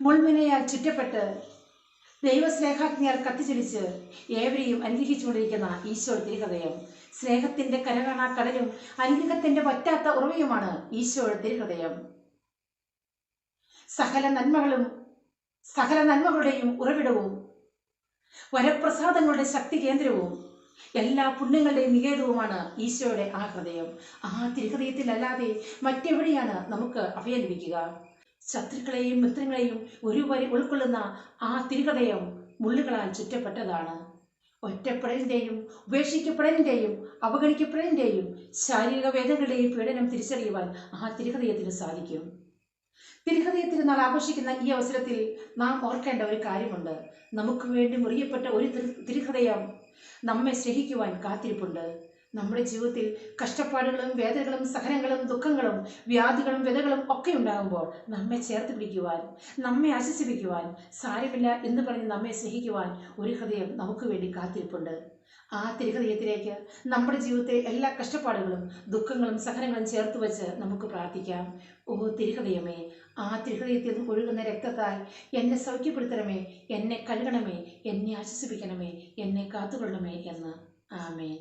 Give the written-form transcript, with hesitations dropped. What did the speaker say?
മുൾമുനയാൽ ചുറ്റപ്പെട്ട് ദൈവസ്നേഹാഗ്നിയാൽ കത്തിച്ചൊലിച്ച് ഏവരെയും അനുഗ്രഹിച്ചുകൊണ്ടിരിക്കുന്ന ഈശോ തിരുഹൃദയം. സ്നേഹത്തിന്റെ കരകാണാ കടലും അനുഗ്രഹത്തിന്റെ വറ്റാത്ത ഉറവയുമാണ് ഈശോ തിരുഹൃദയം. സകല നന്മകളുടെയും ഉറവിടവും വരപ്രസാദങ്ങളുടെ ശക്തി കേന്ദ്രവും എല്ലാ പുണ്യങ്ങളുടെയും നികേതവുമാണ് ഈശോയുടെ ആ ഹൃദയം. ആ തിരുഹൃദയത്തിലല്ലാതെ മറ്റെവിടെയാണ് നമുക്ക് അഭയം ലഭിക്കുക? ശത്രുക്കളെയും മിത്രങ്ങളെയും ഒരുവരെ ഉൾക്കൊള്ളുന്ന ആ തിരുഹൃദയം മുള്ളുകളാൽ ചുറ്റപ്പെട്ടതാണ്. ഒറ്റപ്പെടലിന്റെയും ഉപേക്ഷിക്കപ്പെടലിന്റെയും അവഗണിക്കപ്പെടലിന്റെയും ശാരീരിക വേദനകളുടെയും പീഡനം തിരിച്ചറിയുവാൻ ആ തിരുഹൃദയത്തിന് സാധിക്കും. തിരുഹൃദയ നാൾ ആഘോഷിക്കുന്ന ഈ അവസരത്തിൽ നാം ഓർക്കേണ്ട ഒരു കാര്യമുണ്ട്. നമുക്ക് വേണ്ടി മുറിയപ്പെട്ട ഒരു തിരുഹൃദയം നമ്മെ സ്നേഹിക്കുവാൻ കാത്തിരിപ്പുണ്ട്. നമ്മുടെ ജീവിതത്തിൽ കഷ്ടപ്പാടുകളും വേദനകളും സഹനങ്ങളും ദുഃഖങ്ങളും വ്യാധികളും വ്യതകളും ഒക്കെ ഉണ്ടാകുമ്പോൾ നമ്മെ ചേർത്ത് പിടിക്കുവാൻ, നമ്മെ ആശ്വസിപ്പിക്കുവാൻ, സാരമില്ല എന്ന് പറഞ്ഞ് നമ്മെ സ്നേഹിക്കുവാൻ ഒരു ഹൃദയം നമുക്ക് വേണ്ടി കാത്തിരിപ്പുണ്ട്. ആ തിരുഹൃദയത്തിലേക്ക് നമ്മുടെ ജീവിതത്തെ എല്ലാ കഷ്ടപ്പാടുകളും ദുഃഖങ്ങളും സഹനങ്ങളും ചേർത്ത് വെച്ച് നമുക്ക് പ്രാർത്ഥിക്കാം. ഓ തിരുഹൃദയമേ, ആ തിരുഹൃദയത്തിൽ നിന്ന് ഒഴുകുന്ന രക്തത്താൽ എന്നെ സൗഖ്യപ്പെടുത്തണമേ, എന്നെ കഴുകണമേ, എന്നെ ആശ്വസിപ്പിക്കണമേ, എന്നെ കാത്തുകൊള്ളണമേ എന്ന്. ആമേൻ.